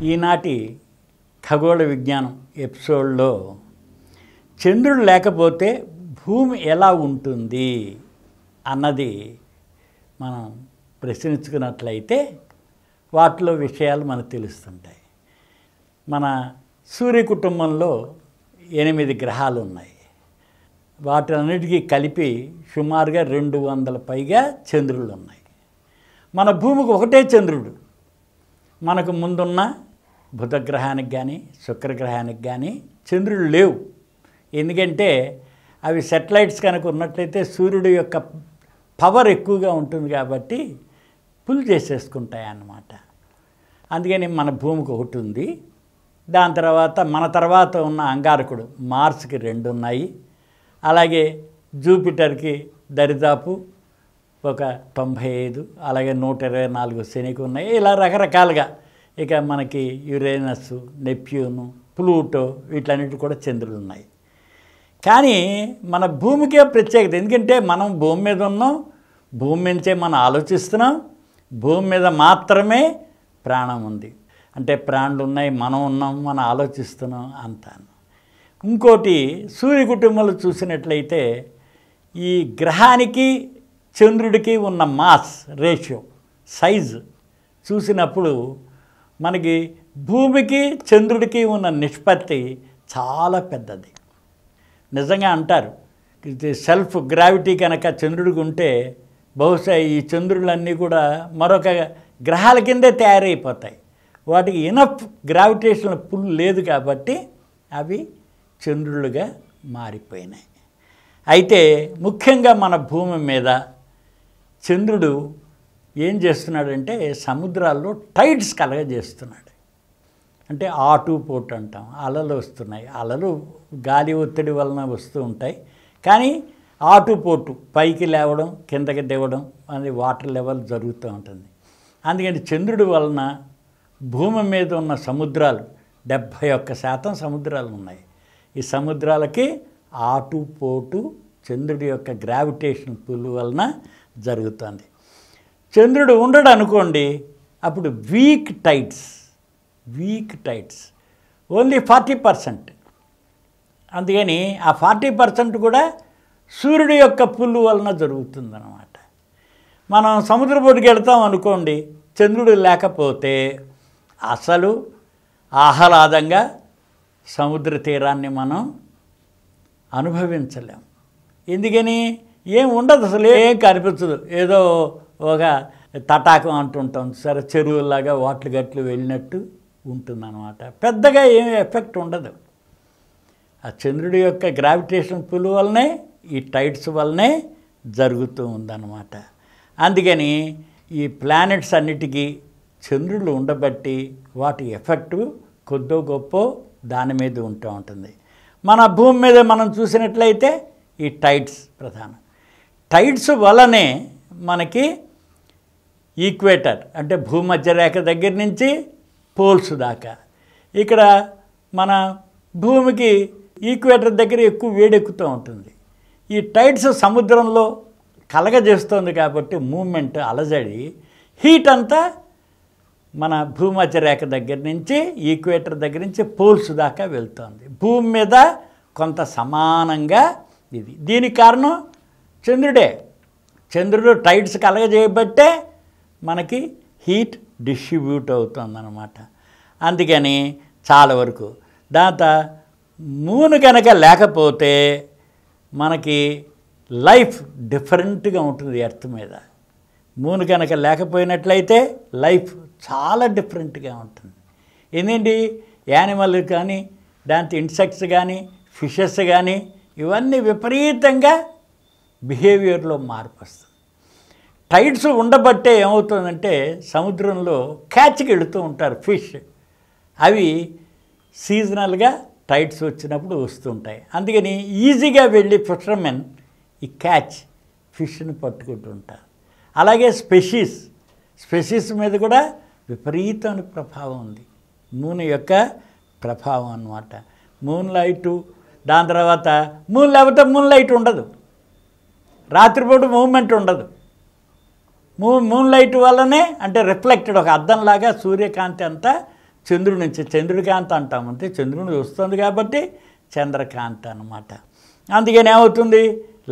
ఈనాటి ఖగోళ విజ్ఞానం ఎపిసోడ్లో చంద్రుడు లేకపోతే భూమి ఎలా ఉంటుంది అన్నది మనం ప్రశ్నించుకున్నట్లయితే వాటిలో విషయాలు మనకు తెలుస్తుంటాయి. మన సూర్య కుటుంబంలో 8 గ్రహాలు ఉన్నాయి. వాటన్నిటికీ కలిపి సుమారుగా 200 పైగా చంద్రులు ఉన్నాయి. మన భూమికి ఒకటే చంద్రుడు. మనకు ముందున్న బుధగ్రహానికి కానీ శుక్రగ్రహానికి కానీ చంద్రులు లేవు. ఎందుకంటే అవి సెటిలైట్స్ కనుక ఉన్నట్లయితే సూర్యుడు యొక్క పవర్ ఎక్కువగా ఉంటుంది కాబట్టి పుల్ చేసేసుకుంటాయి అన్నమాట. అందుకని మన భూమికి ఒకటి ఉంది. దాని తర్వాత మన తర్వాత ఉన్న అంగారకుడు మార్స్కి 2 ఉన్నాయి. అలాగే జూపిటర్కి దరిదాపు ఒక 95, అలాగే 124 శనికి ఉన్నాయి. ఇలా రకరకాలుగా ఇక మనకి యురేనస్, నెప్ట్యూను, ప్లూటో వీటన్నిటి కూడా చంద్రులు ఉన్నాయి. కానీ మన భూమికే ప్రత్యేకత. ఎందుకంటే మనం భూమి మీద ఉన్నాం, భూమి నుంచే మనం ఆలోచిస్తున్నాం, భూమి మీద మాత్రమే ప్రాణం ఉంది. అంటే ప్రాణులు ఉన్నాయి, మనం ఉన్నాం, మనం ఆలోచిస్తున్నాం అంతా. ఇంకోటి సూర్య కుటుంబంలో చూసినట్లయితే ఈ గ్రహానికి చంద్రుడికి ఉన్న మాస్ రేషియో సైజు చూసినప్పుడు మనకి భూమికి చంద్రుడికి ఉన్న నిష్పత్తి చాలా పెద్దది. నిజంగా అంటారు ఇది సెల్ఫ్ గ్రావిటీ కనుక చంద్రుడికి ఉంటే బహుశా ఈ చంద్రులన్నీ కూడా మరొక గ్రహాల కిందే తయారైపోతాయి. వాటికి ఇనఫ్ గ్రావిటేషనల్ పుల్ లేదు కాబట్టి అవి చంద్రులుగా మారిపోయినాయి. అయితే ముఖ్యంగా మన భూమి మీద చంద్రుడు ఏం చేస్తున్నాడంటే సముద్రాల్లో టైడ్స్ కలగజేస్తున్నాడు. అంటే ఆటుపోటు అంటాం, అలలు వస్తున్నాయి. అలలు గాలి ఒత్తిడి వలన వస్తూ ఉంటాయి. కానీ ఆటుపోటు పైకి లేవడం కిందకి దిగడం అనేది వాటర్ లెవెల్ జరుగుతూ ఉంటుంది. అందుకని చంద్రుడి వలన భూమి మీద ఉన్న సముద్రాలు 71% సముద్రాలు ఉన్నాయి. ఈ సముద్రాలకి ఆటుపోటు చంద్రుడి యొక్క గ్రావిటేషన్ పుల్ వలన జరుగుతుంది. చంద్రుడు ఉండడు అనుకోండి, అప్పుడు వీక్ టైడ్స్ ఓన్లీ 40%. అందుకని ఆ 40% కూడా సూర్యుడి యొక్క పుల్లు వలన జరుగుతుందన్నమాట. మనం సముద్రపోటుకి వెళ్తాం అనుకోండి, చంద్రుడు లేకపోతే అసలు ఆహ్లాదంగా సముద్ర తీరాన్ని మనం అనుభవించలేం. ఎందుకని ఏం ఉండదు, అసలు ఏం కనిపించదు. ఏదో ఒక తటాకం అంటుంటాం సరే, చెరువులాగా వాట్లు గట్లు వెళ్ళినట్టు ఉంటుందన్నమాట. పెద్దగా ఏం ఎఫెక్ట్ ఉండదు. ఆ చంద్రుడి యొక్క గ్రావిటేషన్ పుల్ వల్లనే ఈ టైడ్స్ వల్లనే జరుగుతూ ఉందన్నమాట. అందుకని ఈ ప్లానెట్స్ అన్నిటికీ చంద్రుడు ఉండబట్టి వాటి ఎఫెక్టు కొద్దో గొప్ప దాని మీద ఉంటూ ఉంటుంది. మన భూమి మీద మనం చూసినట్లయితే ఈ టైడ్స్ ప్రధానం. టైడ్స్ వల్లనే మనకి ఈక్వేటర్ అంటే భూమధ్య రేఖ దగ్గర నుంచి పోల్స్ దాకా ఇక్కడ మన భూమికి ఈక్వేటర్ దగ్గర ఎక్కువ వేడెక్కుతూ ఉంటుంది. ఈ టైడ్స్ సముద్రంలో కలగజేస్తుంది కాబట్టి మూమెంట్ అలజడి హీట్ అంతా మన భూమధ్య రేఖ దగ్గర నుంచి ఈక్వేటర్ దగ్గర నుంచి పోల్స్ దాకా వెళ్తుంది. భూమి మీద కొంత సమానంగా ఇది. దీనికి కారణం చంద్రుడే. చంద్రుడు టైడ్స్ కలగజేయబట్టే మనకి హీట్ డిస్ట్రిబ్యూట్ అవుతుందన్నమాట. అందుకని చాలా వరకు దాంతో మూన్ కనుక లేకపోతే మనకి లైఫ్ డిఫరెంట్గా ఉంటుంది ఎర్త్ మీద. మూన్ కనుక లేకపోయినట్లయితే లైఫ్ చాలా డిఫరెంట్గా ఉంటుంది. ఏంటండి యానిమల్ కానీ దాంతో ఇన్సెక్ట్స్ కానీ ఫిషెస్ కానీ ఇవన్నీ విపరీతంగా బిహేవియర్లో మార్పు వస్తుంది. టైడ్స్ ఉండబట్టే ఏమవుతుందంటే సముద్రంలో క్యాచ్కి వెళుతూ ఉంటారు ఫిష్. అవి సీజనల్గా టైడ్స్ వచ్చినప్పుడు వస్తుంటాయి. అందుకని ఈజీగా వెళ్ళి ఫిషర్మెన్ ఈ క్యాచ్ ఫిష్ని పట్టుకుంటూ ఉంటారు. అలాగే స్పెషీస్ మీద కూడా విపరీతమైన ప్రభావం ఉంది మూన్ యొక్క ప్రభావం అన్నమాట. మూన్ లైటు, దాని తర్వాత మూన్ లేకపోతే మూన్ లైట్ ఉండదు, రాత్రిపూట మూవ్మెంట్ ఉండదు. మూన్ లైట్ వల్లనే అంటే రిఫ్లెక్టెడ్ ఒక అద్దంలాగా సూర్యకాంతి అంతా చంద్రుడి నుంచి చంద్రుడికాంత అంటాం, అంటే చంద్రుని చూస్తుంది కాబట్టి చంద్రకాంత అన్నమాట. అందుకని ఏమవుతుంది,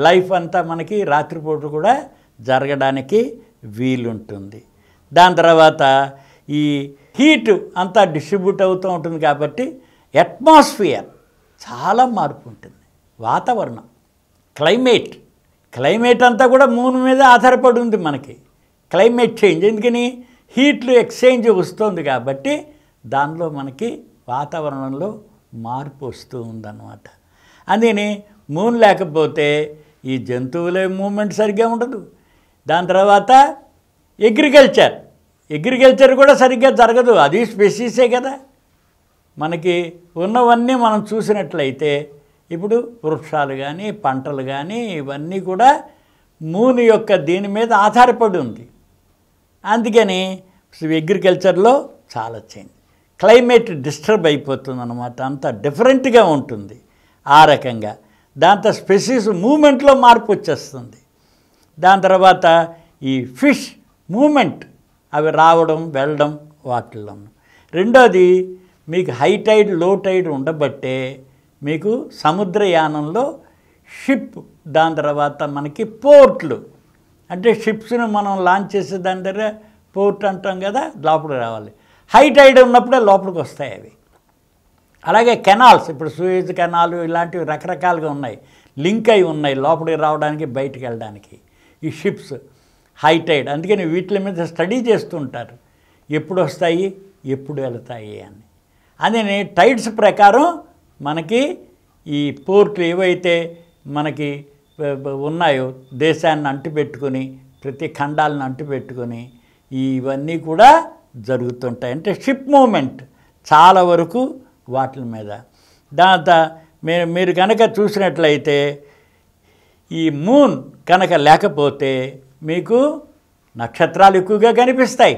లైఫ్ అంతా మనకి రాత్రిపూట కూడా జరగడానికి వీలుంటుంది. దాని తర్వాత ఈ హీట్ అంతా డిస్ట్రిబ్యూట్ అవుతూ ఉంటుంది కాబట్టి అట్మాస్ఫియర్ చాలా మార్పు ఉంటుంది. వాతావరణం, క్లైమేట్ అంతా కూడా మూన్ మీద ఆధారపడి ఉంది మనకి. క్లైమేట్ చేంజ్ ఎందుకని, హీట్లు ఎక్స్చేంజ్ వస్తుంది కాబట్టి దానిలో మనకి వాతావరణంలో మార్పు వస్తూ ఉందన్నమాట. అందుకని మూన్ లేకపోతే ఈ జంతువుల మూమెంట్ సరిగ్గా ఉండదు. దాని తర్వాత అగ్రికల్చర్ కూడా సరిగ్గా జరగదు. అది స్పెసీసే కదా. మనకి ఉన్నవన్నీ మనం చూసినట్లయితే ఇప్పుడు వృక్షాలు కానీ పంటలు కానీ ఇవన్నీ కూడా మూన్ యొక్క దీని మీద ఆధారపడి ఉంది. అందుకని అగ్రికల్చర్లో చాలా చేంజ్, క్లైమేట్ డిస్టర్బ్ అయిపోతుంది అన్నమాట. అంత డిఫరెంట్గా ఉంటుంది ఆ రకంగా. దాంతో స్పెసీస్ మూమెంట్లో మార్పు వచ్చేస్తుంది. దాని తర్వాత ఈ ఫిష్ మూమెంట్, అవి రావడం వెళ్ళడం వాటిల్లో. రెండోది మీకు హై టైడ్ లో టైడ్ ఉండబట్టే మీకు సముద్రయానంలో షిప్, దాని తర్వాత మనకి పోర్ట్లు, అంటే షిప్స్ను మనం లాంచ్ చేసే దాని దగ్గర పోర్ట్ అంటాం కదా, లోపలికి రావాలి. హై టైడ్ ఉన్నప్పుడే లోపలికి వస్తాయి అవి. అలాగే కెనాల్స్, ఇప్పుడు సూయజ్ కెనాలు ఇలాంటివి రకరకాలుగా ఉన్నాయి, లింక్ అయి ఉన్నాయి లోపలికి రావడానికి బయటికి వెళ్ళడానికి ఈ షిప్స్ హై టైడ్. అందుకని వీటి మీద స్టడీ చేస్తుంటారు, ఎప్పుడు వస్తాయి ఎప్పుడు వెళతాయి అని. అదే టైడ్స్ ప్రకారం మనకి ఈ పోర్ట్లు ఏవైతే మనకి ఉన్నాయో దేశాన్ని అంటిపెట్టుకొని, ప్రతి ఖండాలను అంటిపెట్టుకొని ఇవన్నీ కూడా జరుగుతుంటాయి. అంటే షిప్ మూమెంట్ చాలా వరకు వాటి మీద. దాంతో మీరు కనుక చూసినట్లయితే ఈ మూన్ కనుక లేకపోతే మీకు నక్షత్రాలు ఎక్కువగా కనిపిస్తాయి.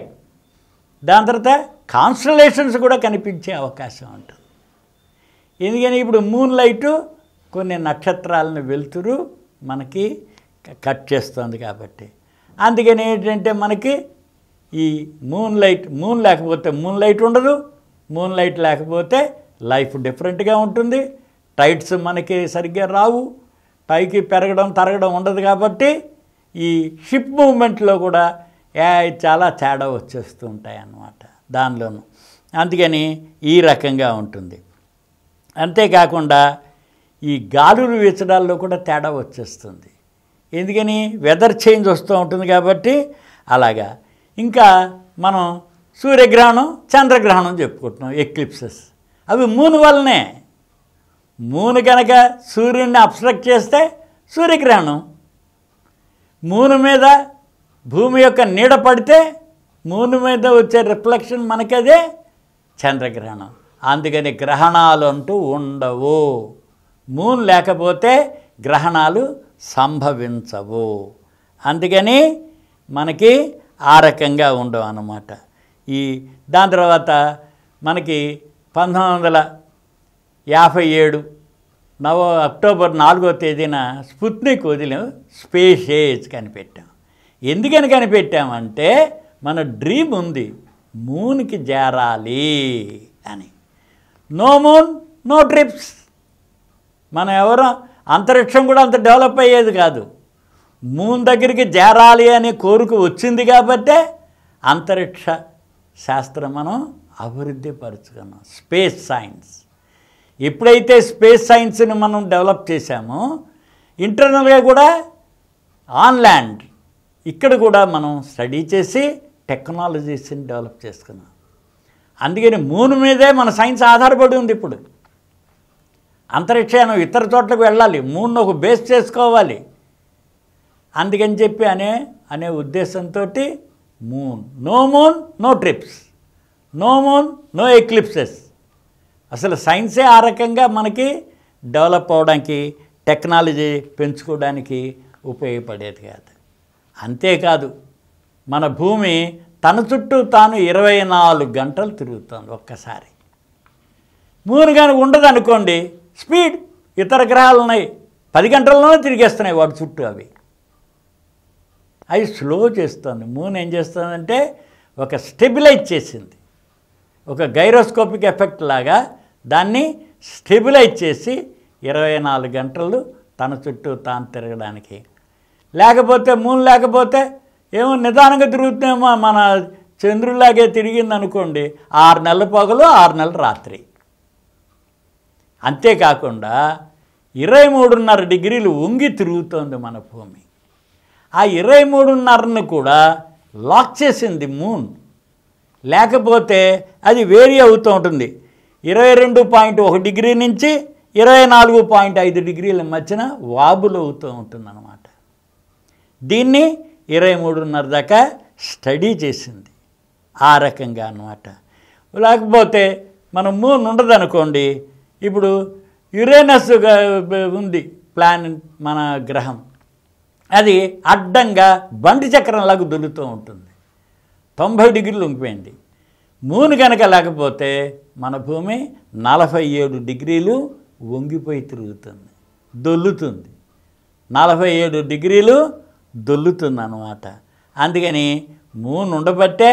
దాని తర్వాత కాన్స్టలేషన్స్ కూడా కనిపించే అవకాశం ఉంటుంది. ఎందుకని ఇప్పుడు మూన్ లైటు కొన్ని నక్షత్రాలను వెలుతురు మనకి కట్ చేస్తుంది కాబట్టి. అందుకని ఏంటంటే మనకి ఈ మూన్ లేకపోతే మూన్ లైట్ ఉండదు. మూన్ లైట్ లేకపోతే లైఫ్ డిఫరెంట్గా ఉంటుంది. టైడ్స్ మనకి సరిగ్గా రావు, పైకి పెరగడం తరగడం ఉండదు. కాబట్టి ఈ షిప్ మూమెంట్లో కూడా చాలా తేడా వచ్చేస్తూ ఉంటాయి అన్నమాట దానిలోనూ. అందుకని ఈ రకంగా ఉంటుంది. అంతేకాకుండా ఈ గాలులు వీచడాల్లో కూడా తేడా వచ్చేస్తుంది. ఎందుకని వెదర్ చేంజ్ వస్తూ ఉంటుంది కాబట్టి అలాగా. ఇంకా మనం సూర్యగ్రహణం చంద్రగ్రహణం చెప్పుకుంటున్నాం, ఎక్లిప్సెస్. అవి మూన్ వల్లనే. మూన్ కనుక సూర్యుడిని అబ్స్ట్రక్ట్ చేస్తే సూర్యగ్రహణం, మూన్ మీద భూమి యొక్క నీడ పడితే మూన్ మీద వచ్చే రిఫ్లెక్షన్ మనకదే చంద్రగ్రహణం. అందుకని గ్రహణాలు అంటూ ఉండవు. మూన్ లేకపోతే గ్రహణాలు సంభవించవు. అందుకని మనకి ఆ రకంగా ఉండవు అన్నమాట. దాని తర్వాత మనకి 1957 అక్టోబర్ 4వ తేదీన స్పుత్నిక్ వదిలి స్పేస్ ఏజ్ కనిపెట్టాం. ఎందుకని కనిపెట్టామంటే మన డ్రీమ్ ఉంది, మూన్కి చేరాలి అని. No moon no trips. మనం ఎవరో అంతరిక్షం కూడా అంత డెవలప్ అయ్యేది కాదు. మూన్ దగ్గరికి చేరాలి అనే కోరిక వచ్చింది కాబట్టే అంతరిక్ష శాస్త్రం మనం అభివృద్ధి పరుచుకున్నాం. Space science. ఎప్పుడైతే స్పేస్ సైన్స్ని మనం డెవలప్ చేశామో ఇంటర్నల్గా కూడా ఆన్ ల్యాండ్ ఇక్కడ కూడా మనం స్టడీ చేసి టెక్నాలజీస్ని డెవలప్ చేసుకున్నాం. అందుకని మూన్ మీదే మన సైన్స్ ఆధారపడి ఉంది. ఇప్పుడు అంతరిక్షానం ఇతర చోట్లకు వెళ్ళాలి, మూన్ ఒక బేస్ చేసుకోవాలి. అందుకని చెప్పి అనే ఉద్దేశంతో moon, no trips, no moon no eclipses. అసలు సైన్సే ఆ రకంగా మనకి డెవలప్ అవడానికి, టెక్నాలజీ పెంచుకోవడానికి ఉపయోగపడేది కాదు. అంతేకాదు మన భూమి తన చుట్టూ తాను 24 గంటలు తిరుగుతుంది ఒక్కసారి. మూన్ కనుక ఉండదు అనుకోండి, స్పీడ్ ఇతర గ్రహాలు ఉన్నాయి 10 గంటల్లోనే తిరిగేస్తున్నాయి వాటి చుట్టూ. అవి స్లో చేస్తుంది. మూన్ ఏం చేస్తుందంటే ఒక స్టెబిలైజ్ చేసింది. ఒక గైరోస్కోపిక్ ఎఫెక్ట్ లాగా దాన్ని స్టెబిలైజ్ చేసి 24 గంటలు తన చుట్టూ తాను తిరగడానికి. లేకపోతే మూన్ లేకపోతే ఏమో నిదానంగా తిరుగుతుందేమో, మన చంద్రులాగే తిరిగింది అనుకోండి, 6 నెలల పగలు 6 నెలల రాత్రి. అంతేకాకుండా 23.5 డిగ్రీలు వంగి తిరుగుతోంది మన భూమి. ఆ 23.5ను కూడా లాక్ చేసింది మూన్. లేకపోతే అది వేరీ అవుతూ ఉంటుంది. 22.1 డిగ్రీ నుంచి 24.5 డిగ్రీల మధ్యన వాబులు అవుతూ ఉంటుందన్నమాట. దీన్ని 23.5 దాకా స్టడీ చేసింది ఆ రకంగా అన్నమాట. లేకపోతే మన మూన్ ఉండదనుకోండి, ఇప్పుడు యురేనస్ ఉంది ప్లానెట్, మన గ్రహం, అది అడ్డంగా బండి చక్రంలాగా దులుతూ ఉంటుంది, 90 డిగ్రీలు ఉంగిపోయింది. మూన్ కనుక లేకపోతే మన భూమి 47 డిగ్రీలు వంగిపోయి తిరుగుతుంది, దొల్లుతుంది. 47 డిగ్రీలు దొల్లుతుంది అన్నమాట. అందుకని మూన్ ఉండబట్టే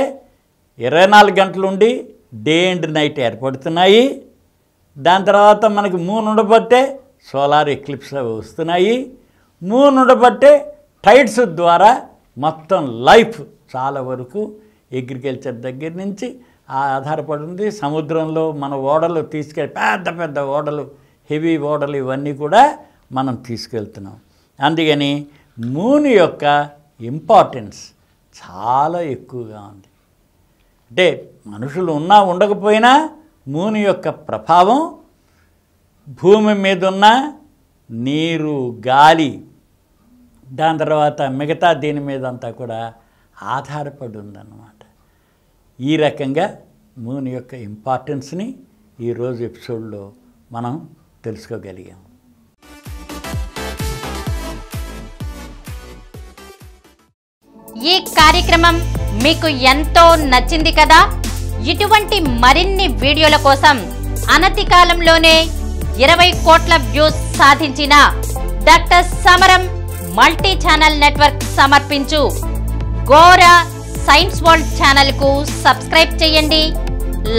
24 గంటలుండి డే అండ్ నైట్ ఏర్పడుతున్నాయి. దాని తర్వాత మనకి మూన్ ఉండబట్టే సోలార్ ఎక్లిప్స్ వస్తున్నాయి. మూన్ ఉండబట్టే టైడ్స్ ద్వారా మొత్తం లైఫ్ చాలా వరకు అగ్రికల్చర్ దగ్గర నుంచి ఆధారపడి ఉంది. సముద్రంలో మన ఓడలు తీసుకెళ్ళి పెద్ద పెద్ద ఓడలు, హెవీ ఓడలు, ఇవన్నీ కూడా మనం తీసుకెళ్తున్నాం. అందుకని మూన్ యొక్క ఇంపార్టెన్స్ చాలా ఎక్కువగా ఉంది. అంటే మనుషులు ఉన్నా ఉండకపోయినా మూన్ యొక్క ప్రభావం భూమి మీద ఉన్న నీరు, గాలి, దాని తర్వాత మిగతా దీని మీద అంతా కూడా ఆధారపడి ఉందన్నమాట. ఈ రకంగా మూన్ యొక్క ఇంపార్టెన్స్ని ఈరోజు ఎపిసోడ్లో మనం తెలుసుకోగలిగాం. ఈ కార్యక్రమం మీకు ఎంతో నచ్చింది కదా. ఇటువంటి మరిన్ని వీడియోల కోసం అనతి కాలంలోనే 20 కోట్ల వ్యూస్ సాధించిన డాక్టర్ సమరం మల్టీ ఛానల్ నెట్వర్క్ సమర్పించు గోరా సైన్స్ వరల్డ్ ఛానల్కు సబ్స్క్రైబ్ చేయండి,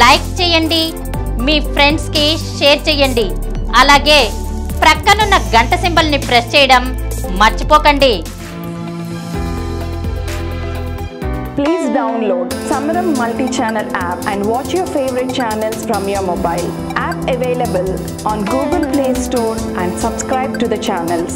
లైక్ చేయండి, మీ ఫ్రెండ్స్కి షేర్ చేయండి. అలాగే ప్రక్కనున్న గంట సింబల్ని ప్రెస్ చేయడం మర్చిపోకండి. Please download Samaram Multi-Channel app and watch your favorite channels from your mobile. App available on Google Play Store and subscribe to the channels.